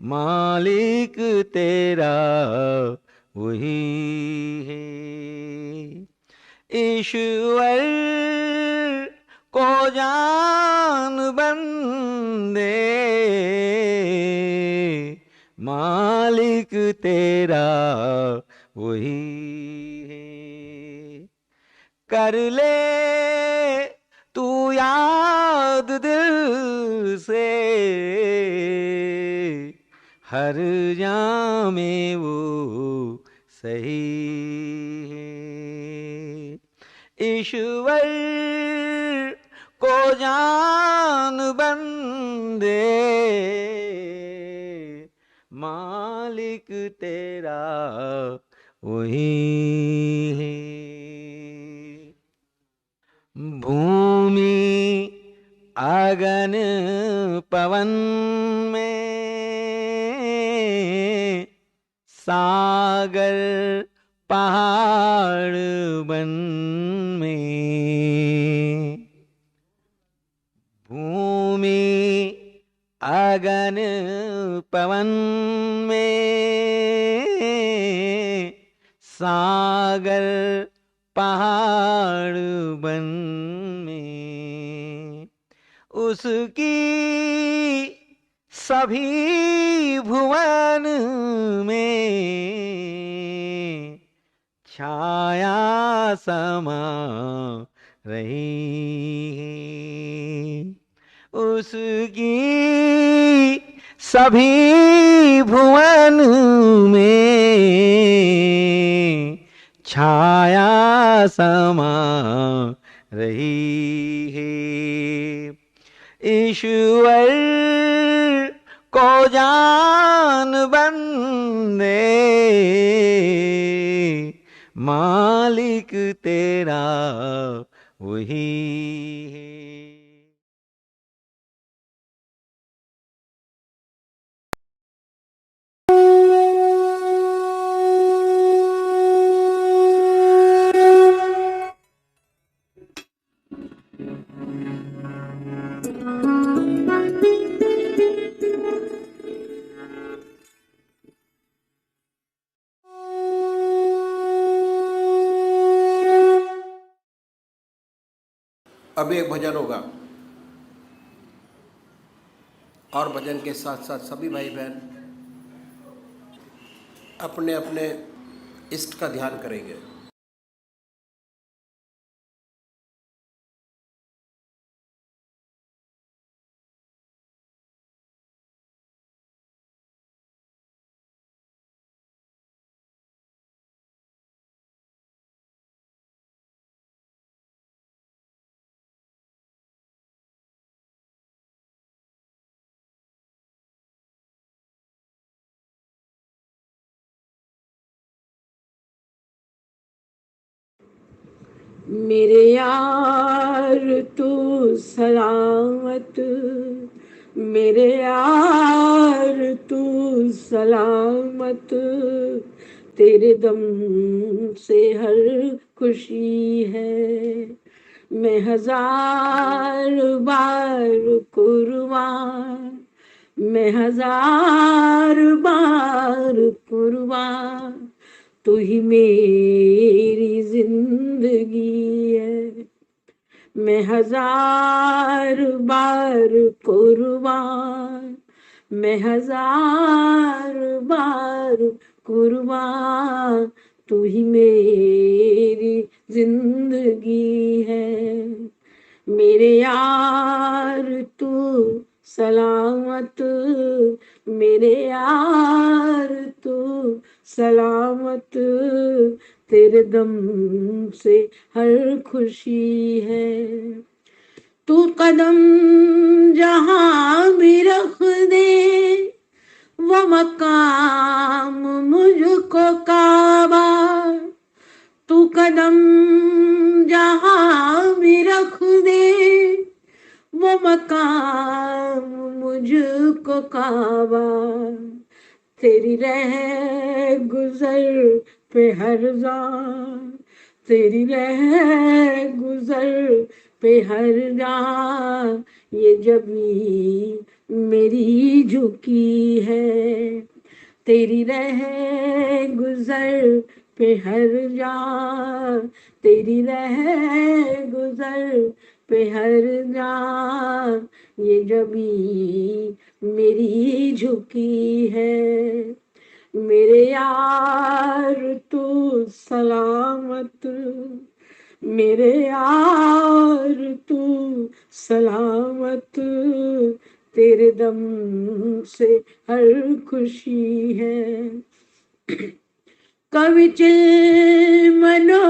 मालिक तेरा वही है। ईश्वर को जान बंदे, मालिक तेरा वही है। कर ले तू याद दिल से, हर जामे वो सही है। ईश्वर को जान बंदे, मालिक तेरा वही है। भूमि आगन पवन में, सागर पहाड़ बन में। भूमि आगन पवन में, सागर पहाड़ बन में। उसकी सभी भुवन में छाया समा रही है। उसकी सभी भुवन में छाया समा रही है। ईश्वर को जान बंदे, मालिक तेरा वही है। अब एक भजन होगा और भजन के साथ साथ सभी भाई बहन अपने अपने इष्ट का ध्यान करेंगे। मेरे यार तू सलामत, मेरे यार तू सलामत, तेरे दम से हर खुशी है। मैं हजार बार कुर्बान, मैं हजार बार कुर्बान, तू ही मेरी जिंदगी है। मैं हजार बार कुर्बान, मैं हजार बार कुर्बान, तू ही मेरी जिंदगी है। मेरे यार तू सलामत, मेरे यार तू सलामत, तेरे दम से हर खुशी है। तू कदम जहां भी रख दे, वो मकाम मुझको काबा। तू कदम जहां भी रख दे, वो मकाम मुझको काबा। तेरी रह गुजर पे हर जान, तेरी रह गुजर पे हर जान, ये जबी मेरी झुकी है, तेरी रह गुजर पे हर जा, तेरी रह गुजर पे हर जा, ये जबी मेरी झुकी है। मेरे यार तू सलामत, मेरे यार तू सलामत, तेरे दम से हर खुशी है। कभी चिलमनों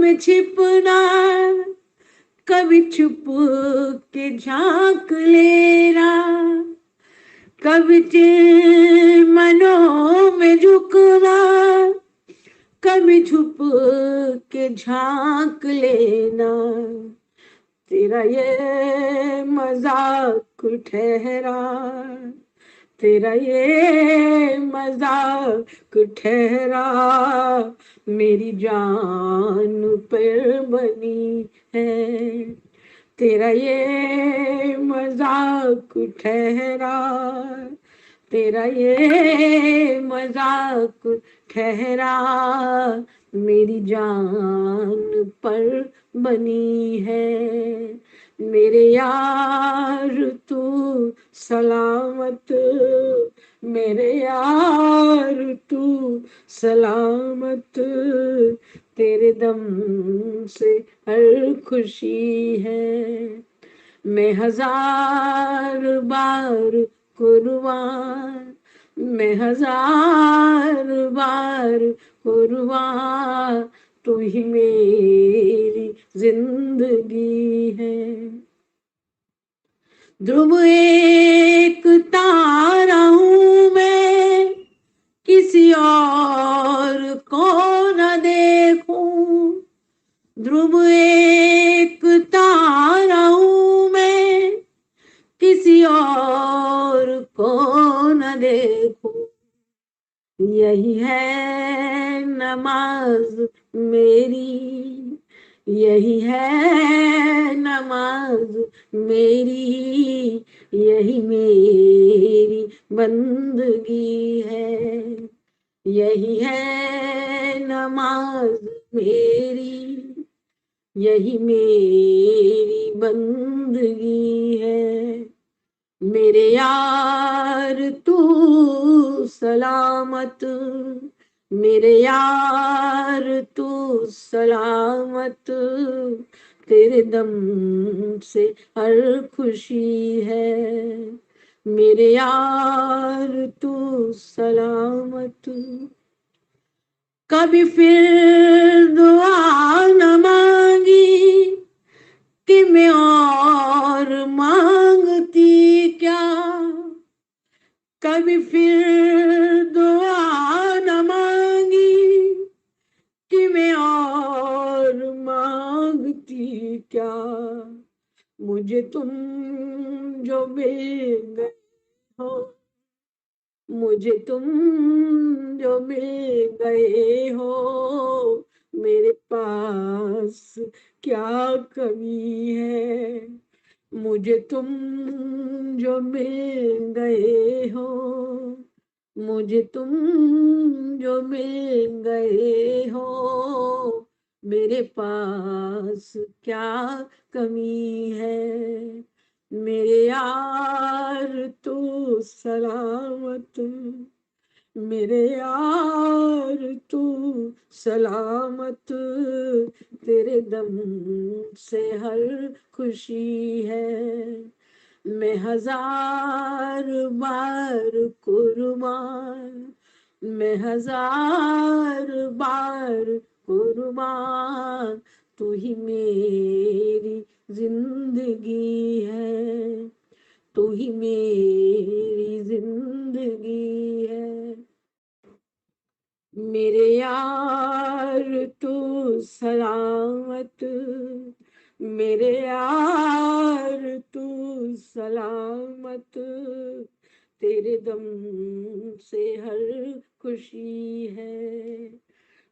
में छिपना, कभी छुप के झांक लेना, कभी चिलमनों में झुकना, कभी छुप के झांक लेना, तेरा ये मजाक ठहरा, तेरा ये मजाक ठहरा, मेरी जान पर बनी है। तेरा ये मजाक ठहरा, तेरा ये मजाक ठहरा, मेरी जान पर बनी है। मेरे यार तू सलामत, मेरे यार तू सलामत, तेरे दम से हर खुशी है। मैं हजार बार कुर्बान, मैं हजार बार कुर्बान, तू ही मेरी जिंदगी है। ध्रुव एक तारा हूँ मैं, किसी और को न देखूं, ध्रुव एक तारा हूँ मैं, किसी और को न देखूं, यही है नमाज मेरी, यही है नमाज मेरी, यही मेरी बंदगी है, यही है नमाज मेरी, यही मेरी बंदगी है। मेरे यार तू सलामत, मेरे यार तू सलामत, तेरे दम से हर खुशी है। मेरे यार तू सलामत, कभी फिर दुआ न मांगी कि मैं और मांगती क्या, कभी फिर दुआ न मांगी कि मैं और मांगती क्या, मुझे तुम जो मिल गए हो, मुझे तुम जो मिल गए हो, मेरे पास क्या कमी है, मुझे तुम जो मिल गए हो, मुझे तुम जो मिल गए हो, मेरे पास क्या कमी है। मेरे यार तू सलामत, मेरे यार तू सलामत, तेरे दम से हर खुशी है। मैं हजार बार कुर्बान, मैं हजार बार कुर्बान, तू ही मेरी जिंदगी है, तू ही मेरी जिंदगी है। मेरे यार तू सलामत, मेरे यार तू सलामत, तेरे दम से हर खुशी है।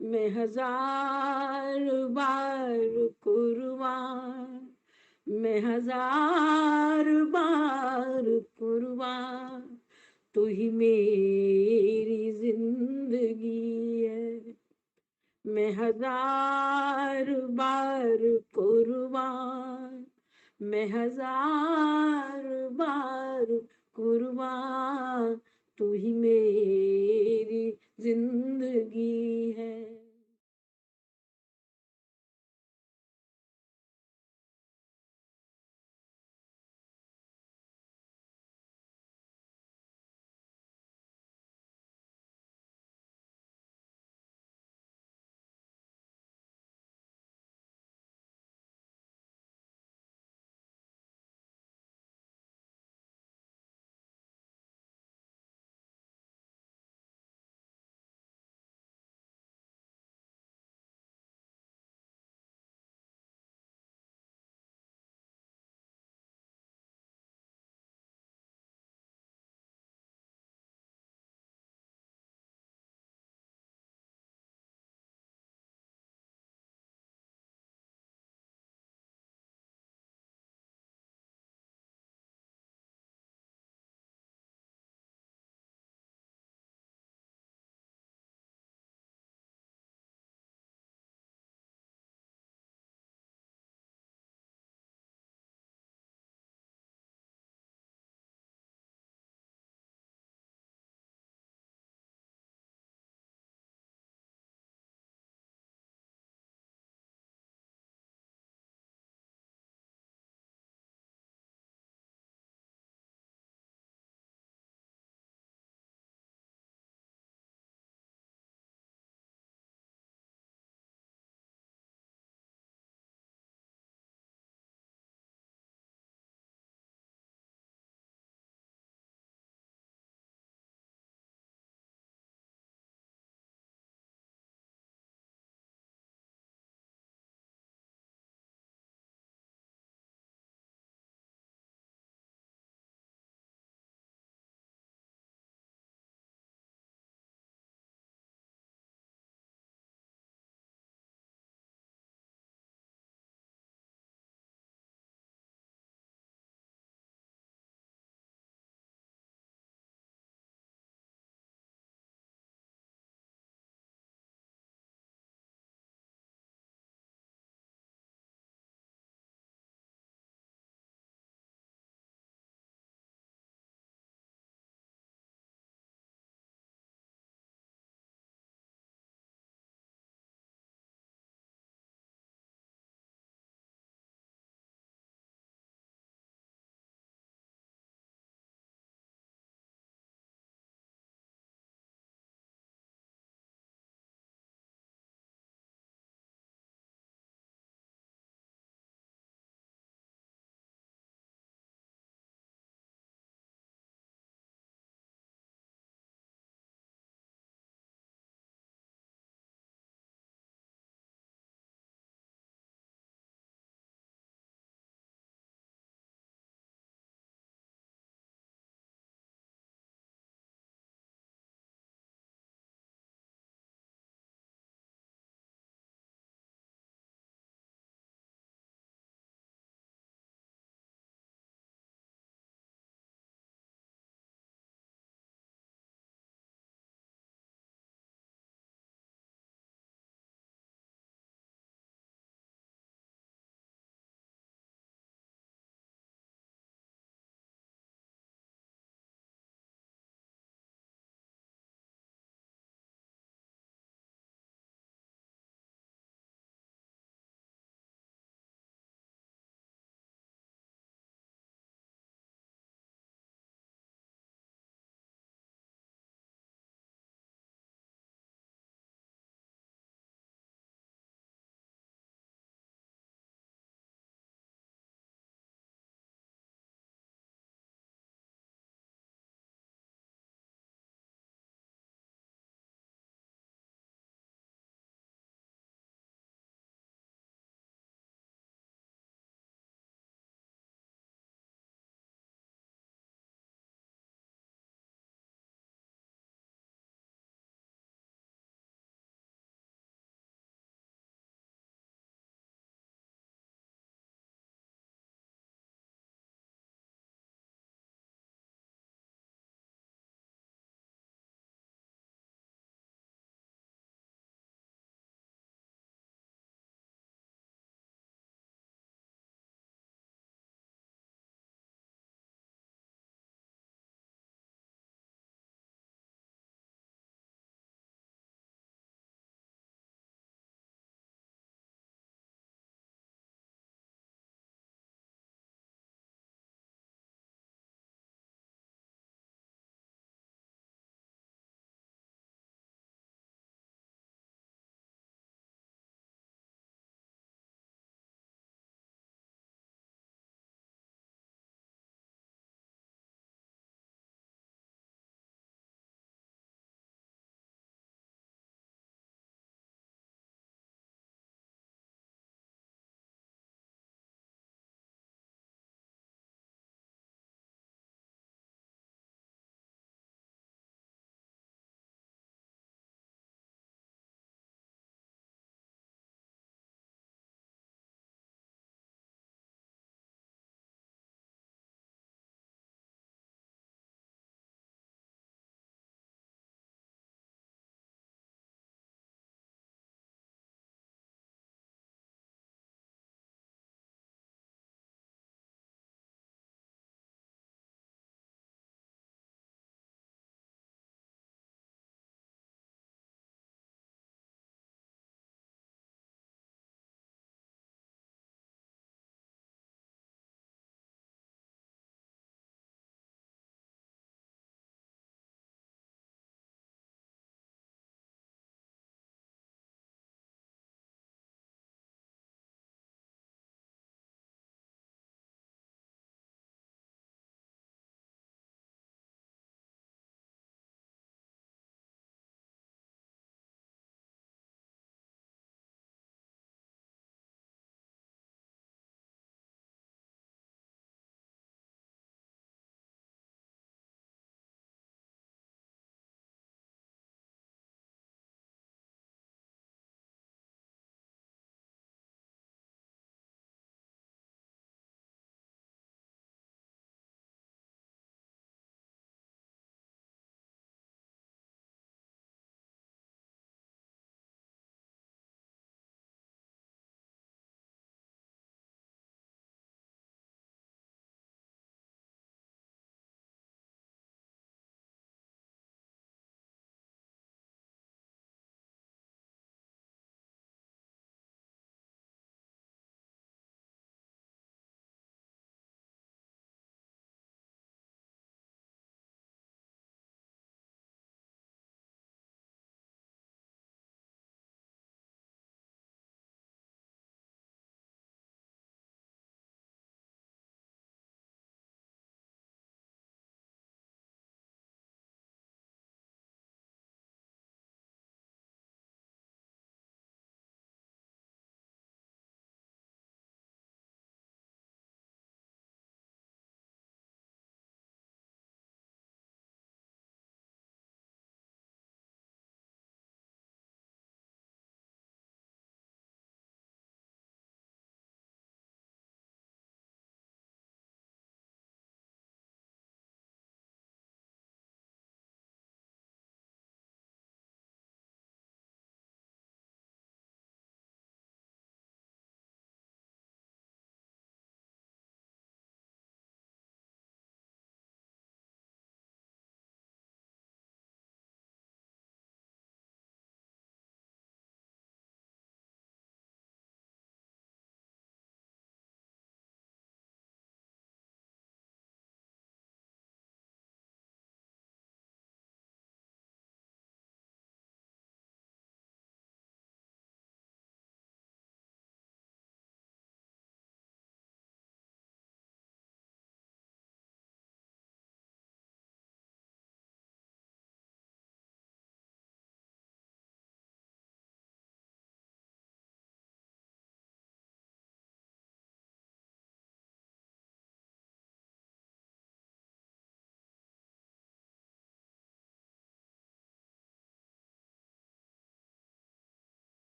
मैं हजार बार कुर्बान, मैं हजार बार कुर्बान, तू ही मेरी जिंदगी है। मैं हजार बार कुर्बान, मैं हजार बार कुर्बान, तू ही मेरी जिंदगी है।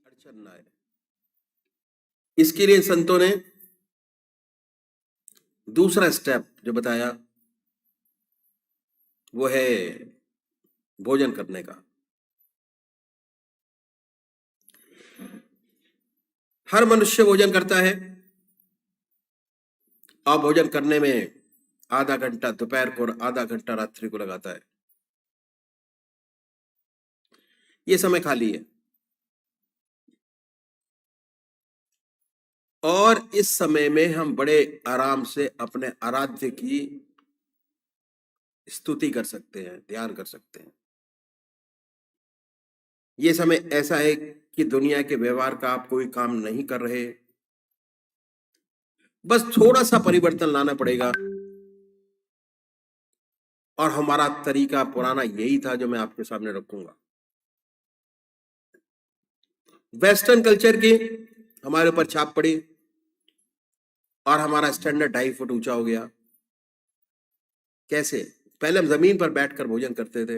अड़चन ना आए, इसके लिए संतों ने दूसरा स्टेप जो बताया वो है भोजन करने का। हर मनुष्य भोजन करता है और भोजन करने में आधा घंटा दोपहर को और आधा घंटा रात्रि को लगाता है। ये समय खाली है और इस समय में हम बड़े आराम से अपने आराध्य की स्तुति कर सकते हैं, ध्यान कर सकते हैं। ये समय ऐसा है कि दुनिया के व्यवहार का आप कोई काम नहीं कर रहे, बस थोड़ा सा परिवर्तन लाना पड़ेगा। और हमारा तरीका पुराना यही था जो मैं आपके सामने रखूंगा। वेस्टर्न कल्चर की हमारे ऊपर छाप पड़ी और हमारा स्टैंडर्ड 2.5 फुट ऊंचा हो गया। कैसे? पहले हम जमीन पर बैठकर भोजन करते थे,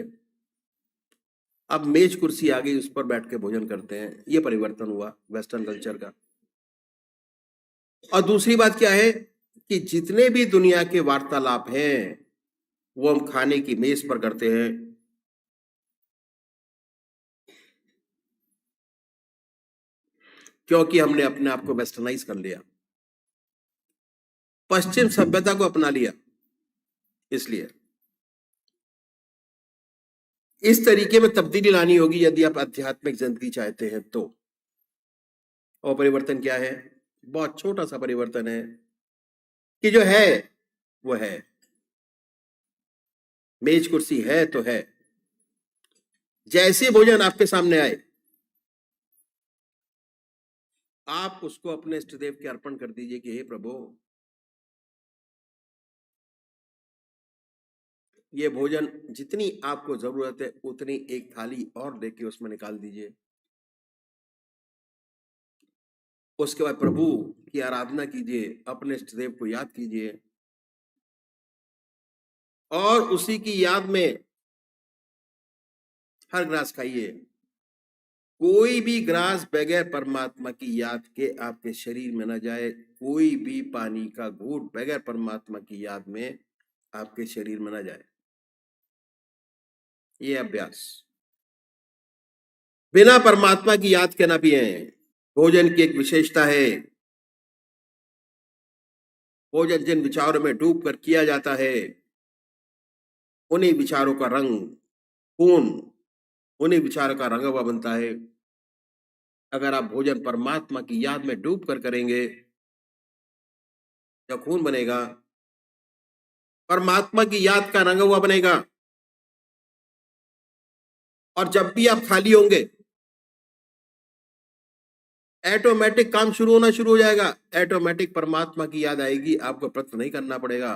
अब मेज कुर्सी आ गई, उस पर बैठ के भोजन करते हैं। ये परिवर्तन हुआ वेस्टर्न कल्चर का। और दूसरी बात क्या है कि जितने भी दुनिया के वार्तालाप हैं वो हम खाने की मेज पर करते हैं। क्योंकि हमने अपने आप को वेस्टर्नाइज कर लिया, पश्चिम सभ्यता को अपना लिया। इसलिए इस तरीके में तब्दीली लानी होगी यदि आप आध्यात्मिक जिंदगी चाहते हैं तो। और परिवर्तन क्या है? बहुत छोटा सा परिवर्तन है कि जो है वो है, मेज कुर्सी है तो है। जैसे भोजन आपके सामने आए आप उसको अपने इष्ट देव के अर्पण कर दीजिए कि हे प्रभु, ये भोजन जितनी आपको जरूरत है उतनी एक थाली और लेके उसमें निकाल दीजिए। उसके बाद प्रभु की आराधना कीजिए, अपने इष्ट देव को याद कीजिए और उसी की याद में हर ग्रास खाइए। कोई भी ग्रास बगैर परमात्मा की याद के आपके शरीर में न जाए, कोई भी पानी का घूंट बगैर परमात्मा की याद में आपके शरीर में न जाए। ये अभ्यास बिना परमात्मा की याद के ना पिए। भोजन की एक विशेषता है, भोजन जिन विचारों में डूब कर किया जाता है उन्हीं विचारों का रंग खून, उन्हीं विचारों का रंगवा बनता है। अगर आप भोजन परमात्मा की याद में डूब कर करेंगे तो खून बनेगा, परमात्मा की याद का रंगवा बनेगा। और जब भी आप खाली होंगे ऑटोमेटिक काम शुरू हो जाएगा। ऑटोमेटिक परमात्मा की याद आएगी, आपको प्रयत्न नहीं करना पड़ेगा,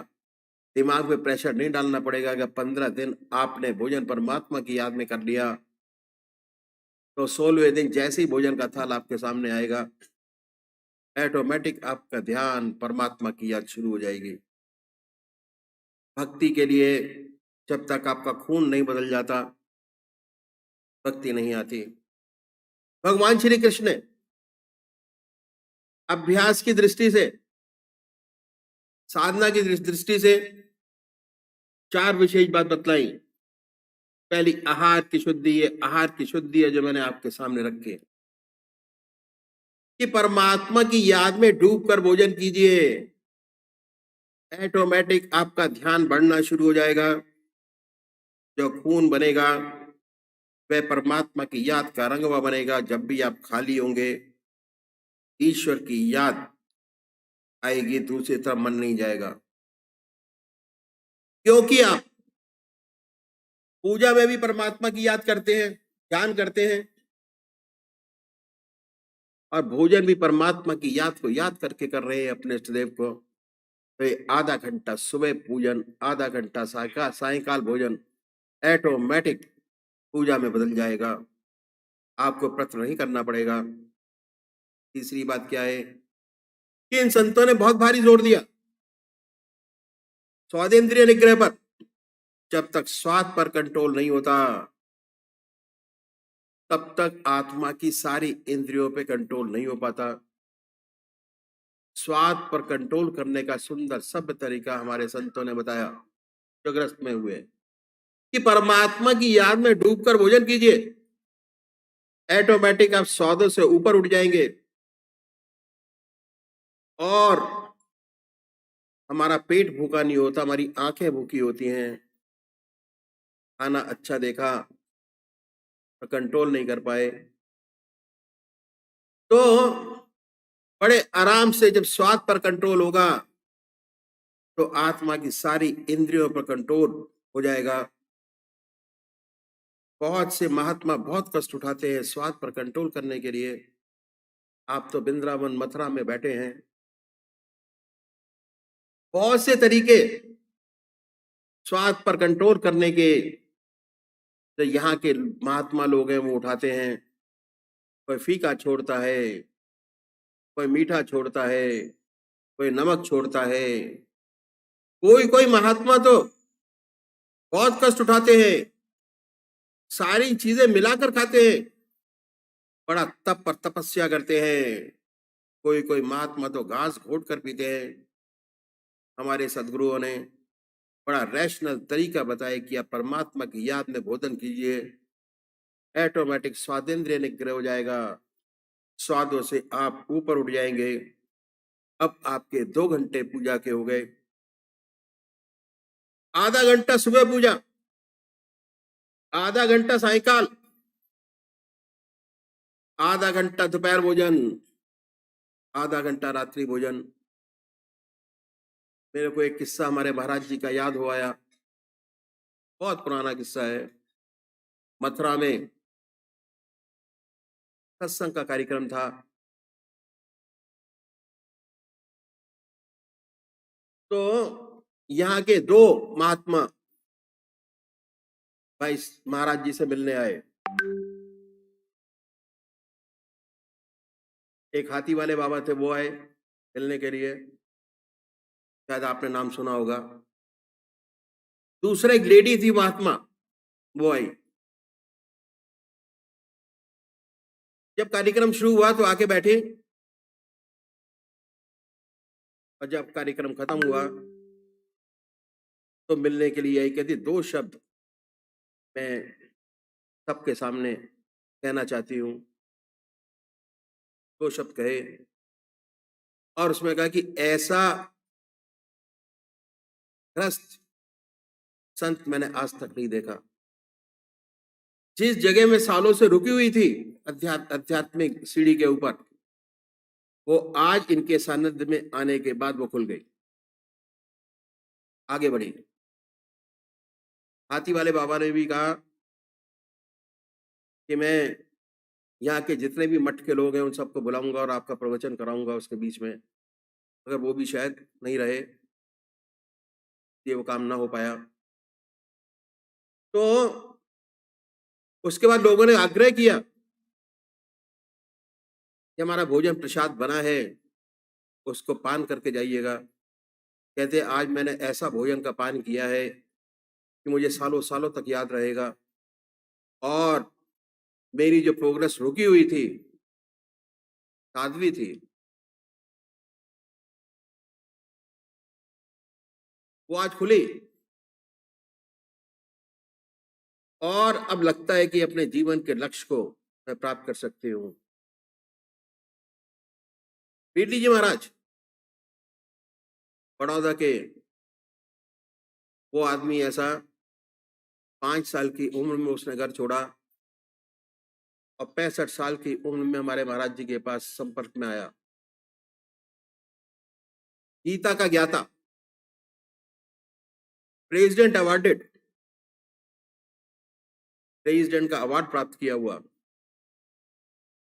दिमाग में प्रेशर नहीं डालना पड़ेगा। अगर 15 दिन आपने भोजन परमात्मा की याद में कर लिया तो 16वें दिन जैसे ही भोजन का थाल आपके सामने आएगा ऑटोमेटिक आपका ध्यान परमात्मा की याद शुरू हो जाएगी। भक्ति के लिए जब तक आपका खून नहीं बदल जाता भक्ति नहीं आती। भगवान श्री कृष्ण ने अभ्यास की दृष्टि से, साधना की दृष्टि से 4 विशेष बात बतलाई। पहली आहार की शुद्धि, ये आहार की शुद्धि है जो मैंने आपके सामने रखी है कि परमात्मा की याद में डूबकर भोजन कीजिए। ऑटोमेटिक आपका ध्यान बढ़ना शुरू हो जाएगा। जो खून बनेगा वह परमात्मा की याद का रंगवा बनेगा। जब भी आप खाली होंगे ईश्वर की याद आएगी, दूसरी तरफ मन नहीं जाएगा। क्योंकि आप पूजा में भी परमात्मा की याद करते हैं, ध्यान करते हैं, और भोजन भी परमात्मा की याद को याद करके कर रहे हैं अपने इष्टदेव को, तो ये आधा घंटा सुबह पूजन, आधा घंटा सायकाल भोजन ऑटोमेटिक पूजा में बदल जाएगा। आपको प्रश्न नहीं करना पड़ेगा। तीसरी बात क्या है कि इन संतों ने बहुत भारी जोर दिया स्वादेंद्रिय निग्रह पर। जब तक स्वाद पर कंट्रोल नहीं होता तब तक आत्मा की सारी इंद्रियों पे कंट्रोल नहीं हो पाता। स्वाद पर कंट्रोल करने का सुंदर सभ्य तरीका हमारे संतों ने बताया जो ग्रस्त में हुए कि परमात्मा की याद में डूबकर भोजन कीजिए, ऑटोमेटिक आप स्वादों से ऊपर उठ जाएंगे और हमारा पेट भूखा नहीं होता, हमारी आंखें भूखी होती हैं। खाना अच्छा देखा पर कंट्रोल नहीं कर पाए, तो बड़े आराम से जब स्वाद पर कंट्रोल होगा तो आत्मा की सारी इंद्रियों पर कंट्रोल हो जाएगा। बहुत से महात्मा बहुत कष्ट उठाते हैं स्वाद पर कंट्रोल करने के लिए। आप तो वृंदावन मथुरा में बैठे हैं, बहुत से तरीके स्वाद पर कंट्रोल करने के जो यहाँ के महात्मा लोग हैं वो उठाते हैं। कोई फीका छोड़ता है, कोई मीठा छोड़ता है, कोई नमक छोड़ता है, कोई कोई महात्मा तो बहुत कष्ट उठाते हैं, सारी चीजें मिलाकर खाते हैं, बड़ा तप पर तपस्या करते हैं। कोई कोई महात्मा तो घास घोट कर पीते हैं। हमारे सदगुरुओं ने बड़ा रैशनल तरीका बताया कि आप परमात्मा की याद में भोजन कीजिए, ऑटोमेटिक स्वादेंद्रिय निग्रह हो जाएगा, स्वादों से आप ऊपर उठ जाएंगे। अब आपके 2 घंटे पूजा के हो गए। आधा घंटा सुबह पूजा, आधा घंटा सायकाल, आधा घंटा दोपहर भोजन, आधा घंटा रात्रि भोजन। मेरे को एक किस्सा हमारे महाराज जी का याद हो आया, बहुत पुराना किस्सा है। मथुरा में सत्संग का कार्यक्रम था, तो यहाँ के 2 महात्मा भाई महाराज जी से मिलने आए। एक हाथी वाले बाबा थे, वो आए मिलने के लिए, शायद आपने नाम सुना होगा। दूसरा एक लेडी थी महात्मा, वो आई। जब कार्यक्रम शुरू हुआ तो आके बैठे, और जब कार्यक्रम खत्म हुआ तो मिलने के लिए आई। कहती 2 शब्द मैं सबके सामने कहना चाहती हूँ। 2 शब्द कहे और उसमें कहा कि ऐसा ग्रस्त संत मैंने आज तक नहीं देखा। जिस जगह में सालों से रुकी हुई थी आध्यात्मिक सीढ़ी के ऊपर, वो आज इनके सानिध्य में आने के बाद वो खुल गई, आगे बढ़ी। हाथी वाले बाबा ने भी कहा कि मैं यहाँ के जितने भी मठ के लोग हैं उन सबको बुलाऊंगा और आपका प्रवचन कराऊंगा उसके बीच में, अगर वो भी शायद नहीं रहे, ये वो काम ना हो पाया। तो उसके बाद लोगों ने आग्रह किया कि हमारा भोजन प्रसाद बना है, उसको पान करके जाइएगा। कहते आज मैंने ऐसा भोजन का पान किया है कि मुझे सालों सालों तक याद रहेगा, और मेरी जो प्रोग्रेस रुकी हुई थी, साध्वी थी, वो आज खुली, और अब लगता है कि अपने जीवन के लक्ष्य को मैं प्राप्त कर सकती हूँ। पीटी जी महाराज बड़ौदा के, वो आदमी ऐसा 5 साल की उम्र में उसने घर छोड़ा और 65 साल की उम्र में हमारे महाराज जी के पास संपर्क में आया। गीता का ज्ञाता, प्रेसिडेंट अवार्डेड, प्रेसिडेंट का अवार्ड प्राप्त किया हुआ,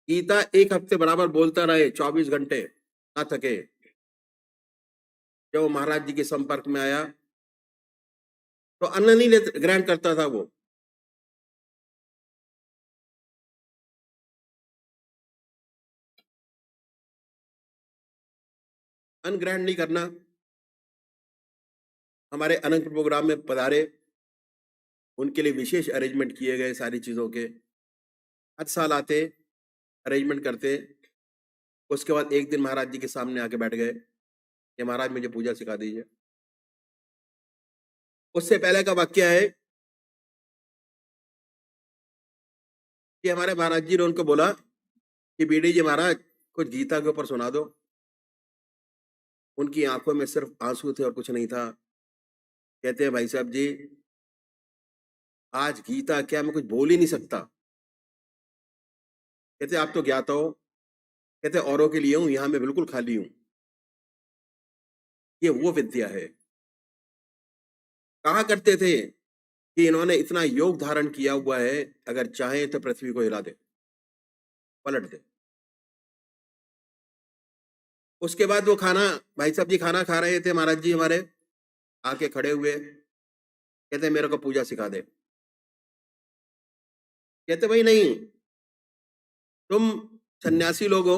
गीता 1 हफ्ते बराबर बोलता रहे, 24 घंटे ना थके। जब वो महाराज जी के संपर्क में आया तो अन्न नहीं ग्रहण करता था वो। अन्न ग्रहण नहीं करना। हमारे अनंत प्रोग्राम में पधारे, उनके लिए विशेष अरेंजमेंट किए गए सारी चीजों के। हर साल आते, अरेंजमेंट करते। उसके बाद एक दिन महाराज जी के सामने आके बैठ गए कि महाराज मुझे पूजा सिखा दीजिए। उससे पहले का वाक्य है कि हमारे महाराज जी ने उनको बोला कि बीडी जी महाराज कुछ गीता के ऊपर सुना दो। उनकी आंखों में सिर्फ आंसू थे और कुछ नहीं था। कहते हैं भाई साहब जी, आज गीता क्या, मैं कुछ बोल ही नहीं सकता। कहते आप तो ज्ञाता हो। कहते औरों के लिए हूं, यहां मैं बिल्कुल खाली हूं। ये वो विद्या है। कहा करते थे कि इन्होंने इतना योग धारण किया हुआ है, अगर चाहे तो पृथ्वी को हिला दे, पलट दे। उसके बाद वो खाना, भाई साहब जी खाना खा रहे थे, महाराज जी हमारे आके खड़े हुए, कहते मेरे को पूजा सिखा दे। कहते भाई नहीं, तुम सन्यासी लोग हो,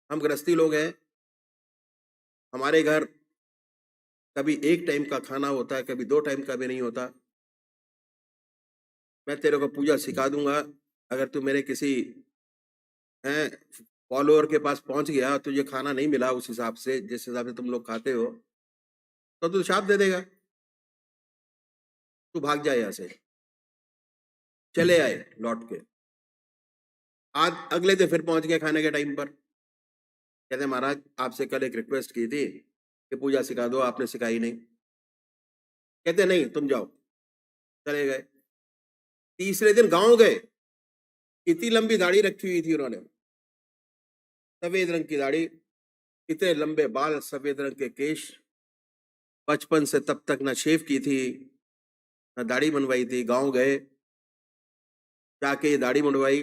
हम गृहस्थी लोग हैं। हमारे घर कभी एक टाइम का खाना होता है, कभी 2 टाइम का भी नहीं होता। मैं तेरे को पूजा सिखा दूंगा, अगर तू मेरे किसी हैं फॉलोअर के पास पहुंच गया, तुझे खाना नहीं मिला उस हिसाब से जिस हिसाब से तुम लोग खाते हो, तो तू शाप दे देगा, तू भाग जाए यहाँ से। चले आए लौट के। आज अगले दिन फिर पहुंच गए खाने के टाइम पर। कहते महाराज आपसे कल एक रिक्वेस्ट की थी कि पूजा सिखा दो, आपने सिखाई नहीं। कहते नहीं तुम जाओ। चले गए। तीसरे दिन गांव गए। इतनी लंबी दाढ़ी रखी हुई थी उन्होंने, सफेद रंग की दाढ़ी, इतने लंबे बाल, सफेद रंग के केश। बचपन से तब तक ना शेव की थी, ना दाढ़ी बनवाई थी। गांव गए, जाके ये दाढ़ी मुंडवाई,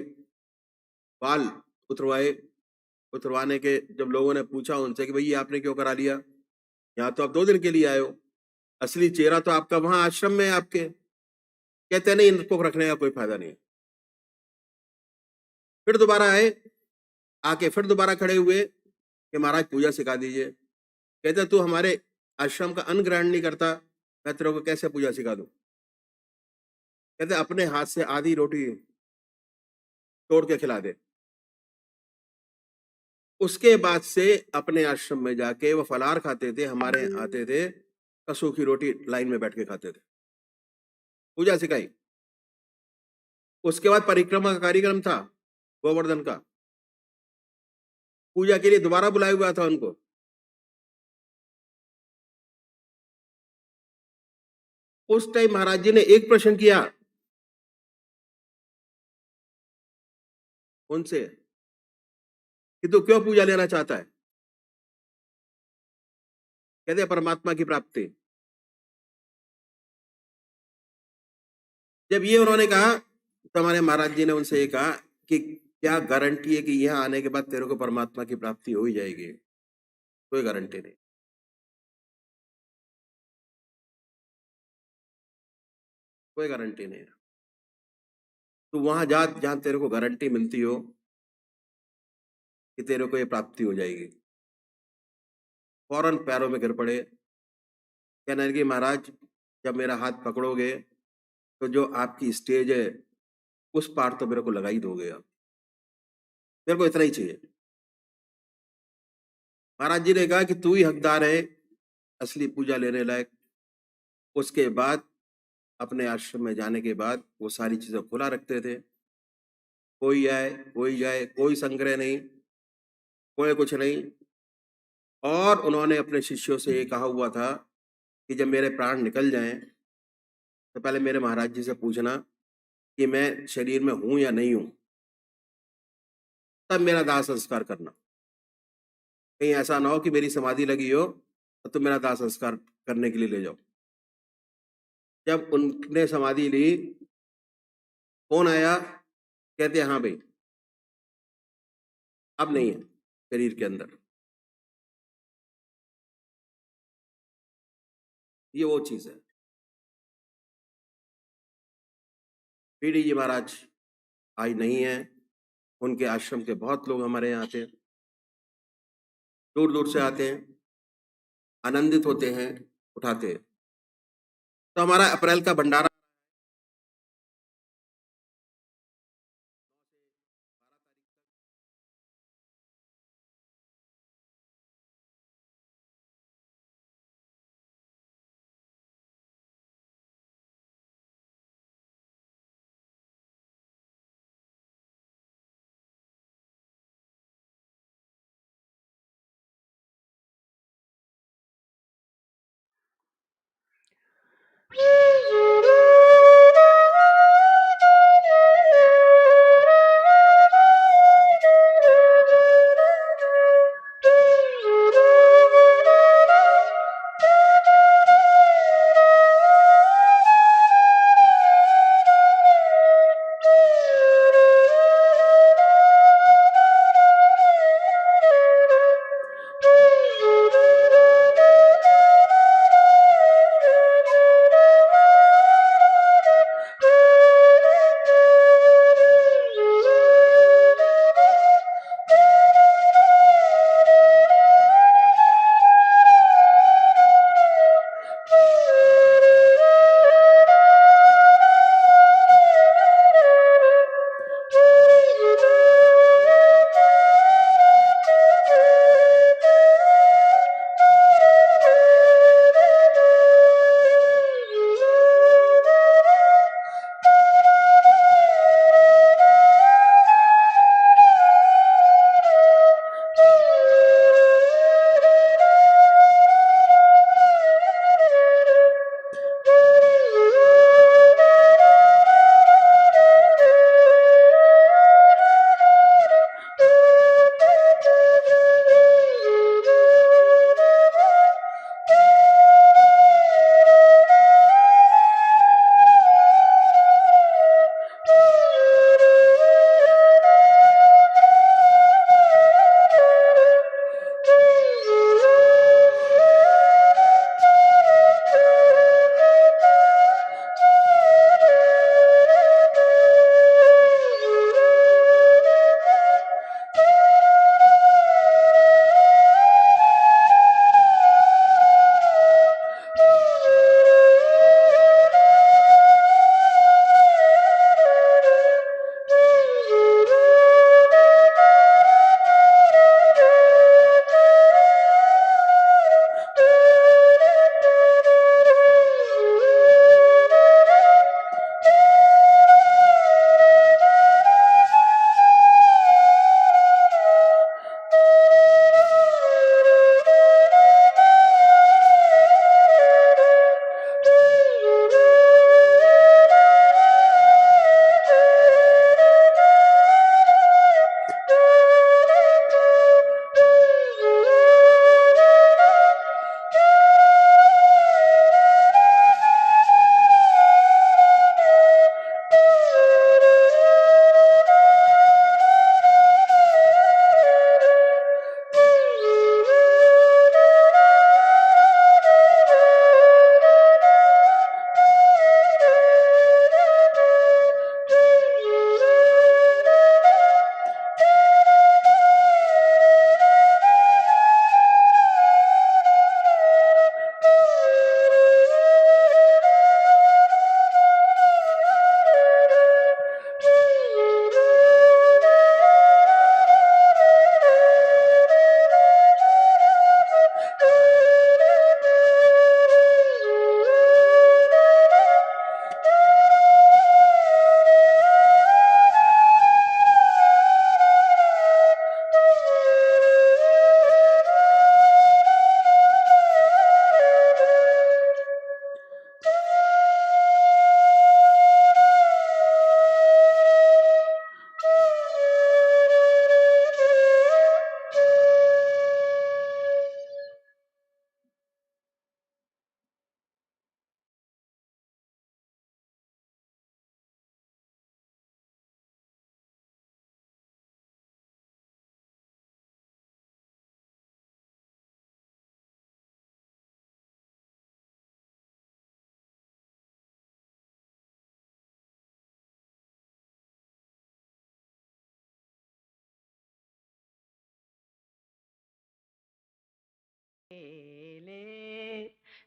बाल उतरवाए। उतरवाने के जब लोगों ने पूछा उनसे कि भाई ये आपने क्यों करा लिया, यहाँ तो आप 2 दिन के लिए आए हो, असली चेहरा तो आपका वहां आश्रम में है आपके। कहते नहीं, इनको रखने का कोई फायदा नहीं। फिर दोबारा आए, आके फिर दोबारा खड़े हुए कि महाराज पूजा सिखा दीजिए। कहते तू हमारे आश्रम का अन्न ग्रहण नहीं करता, मैं तेरे को कैसे पूजा सिखा दूं। कहते अपने हाथ से आधी रोटी तोड़ के खिला दे। उसके बाद से अपने आश्रम में जाके वो फलाहार खाते थे, हमारे यहाँ आते थे तो सूखी रोटी लाइन में बैठ के खाते थे। पूजा सिखाई। उसके बाद परिक्रमा का कार्यक्रम था गोवर्धन का, पूजा के लिए दोबारा बुलाया हुआ था उनको। उस टाइम महाराज जी ने एक प्रश्न किया उनसे कि तू क्यों पूजा लेना चाहता है। कहते परमात्मा की प्राप्ति। जब ये उन्होंने कहा तो हमारे महाराज जी ने उनसे ये कहा कि क्या गारंटी है कि यहाँ आने के बाद तेरे को परमात्मा की प्राप्ति हो ही जाएगी। कोई गारंटी नहीं, कोई गारंटी नहीं। तो वहां जा जहां तेरे को गारंटी मिलती हो कि तेरे को ये प्राप्ति हो जाएगी। फौरन पैरों में गिर पड़े, कहने लगे महाराज जब मेरा हाथ पकड़ोगे तो जो आपकी स्टेज है उस पार तो मेरे को लगा ही दोगे आप, मेरे को इतना ही चाहिए। महाराज जी ने कहा कि तू ही हकदार है असली पूजा लेने लायक। उसके बाद अपने आश्रम में जाने के बाद वो सारी चीजें खुला रखते थे, कोई आए कोई जाए, कोई संग्रह नहीं, कोई कुछ नहीं। और उन्होंने अपने शिष्यों से ये कहा हुआ था कि जब मेरे प्राण निकल जाएं तो पहले मेरे महाराज जी से पूछना कि मैं शरीर में हूं या नहीं हूं, तब मेरा दाह संस्कार करना। कहीं ऐसा ना हो कि मेरी समाधि लगी हो तो तुम मेरा दाह संस्कार करने के लिए ले जाओ। जब उनने समाधि ली, कौन आया, कहते हाँ भाई अब नहीं है शरीर के अंदर। ये वो चीज है। पीडी जी महाराज आज नहीं है, उनके आश्रम के बहुत लोग हमारे यहाँ आते हैं, दूर दूर से आते हैं, आनंदित होते हैं, उठाते हैं। तो हमारा अप्रैल का भंडारा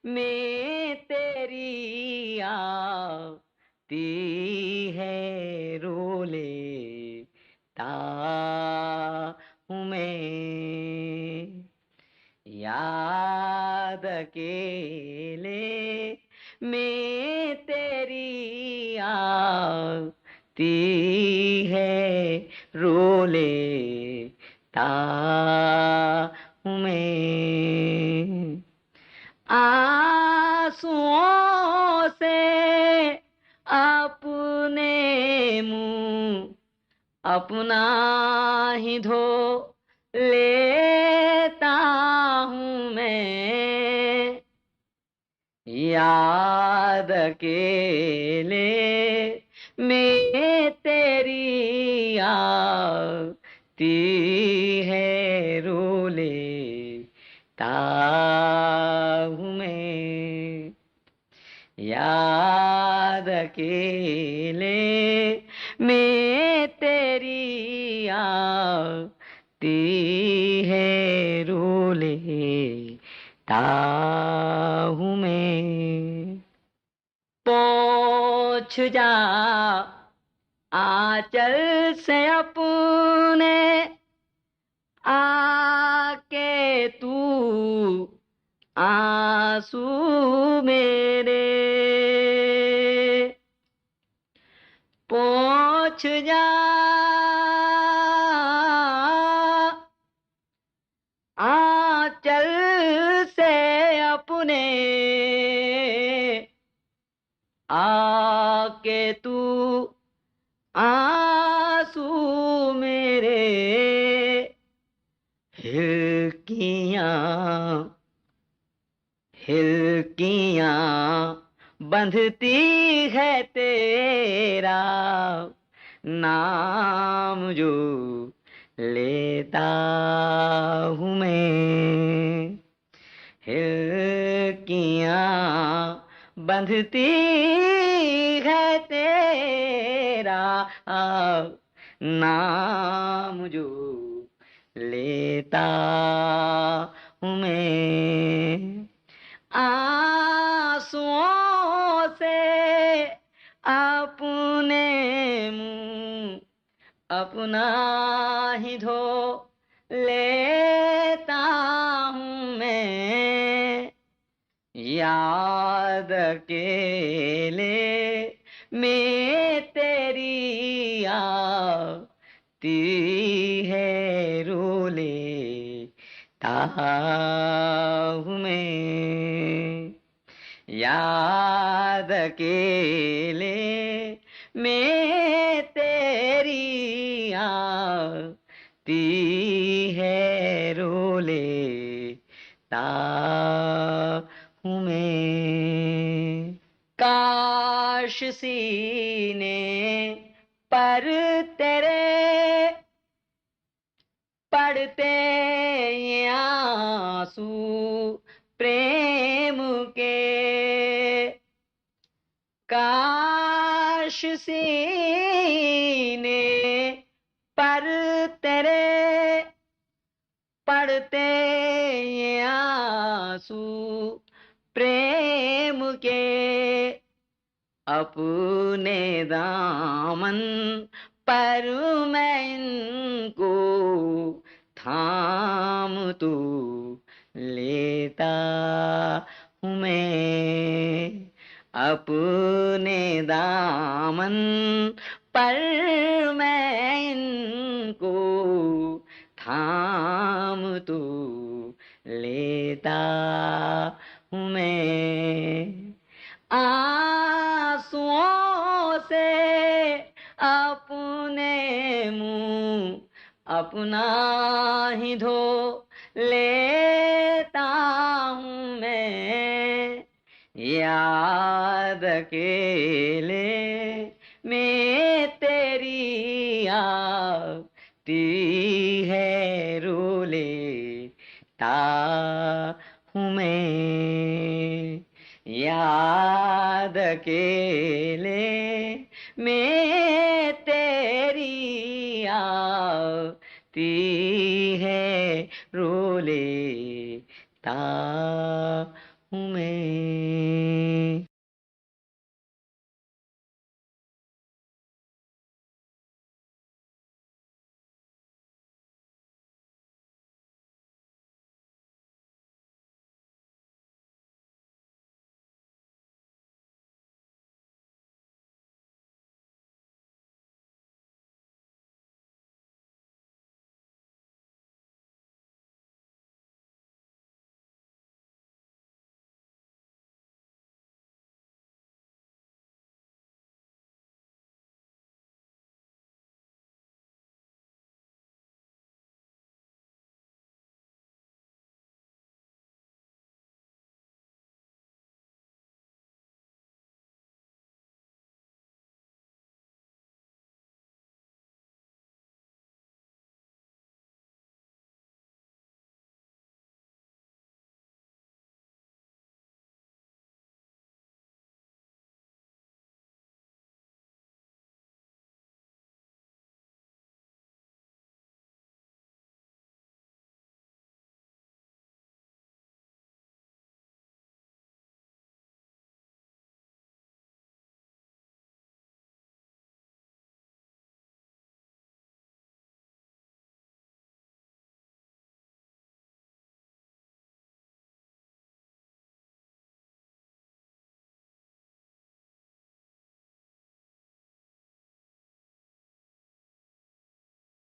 मैं तेरी आती है रो लेता हूँ मैं, याद अकेले मैं तेरी आती है रो लेता हूँ मैं, आंसुओं से अपने मुंह अपना ही धो लेता हूँ मैं, याद अकेले मैं तेरी आती है रो लेता हूँ मैं, याद अकेले मैं तेरी आती है रो लेता हूँ मैं, पोंछ जा आंचल से अपने आके तू आंसू मेरे, पोंछ जा आंचल से अपने आके तू आंसू मेरे, हिलकियाँ बंधती है तेरा नाम जो लेता हूँ मैं, हिलकियाँ बंधती है तेरा नाम जो लेता हूँ मैं, आंसुओं से अपने मुंह अपना ही धो लेता हूँ मैं, याद अकेले मैं तेरी आती है रो लेता हूँ मैं, याद अकेले मैं तेरी आती है रो लेता हूँ मैं, काश सीने पर तेरे पड़ते ये आंसू प्रेम के, काश सीने पर तेरे पड़ते ये आंसू प्रेम के, अपने दामन पर मैं इनको थाम तू लेता हूँ मैं, अपने दामन पर मैं इनको थाम तू लेता हूँ मैं, आंसुओं से अपने मुंह अपना ही धो लेता हूँ मैं, याद अकेले मैं तेरी आती है रो लेता हूँ मैं, याद अकेले मैं तेरी आती है रो लेता हूँ मैं।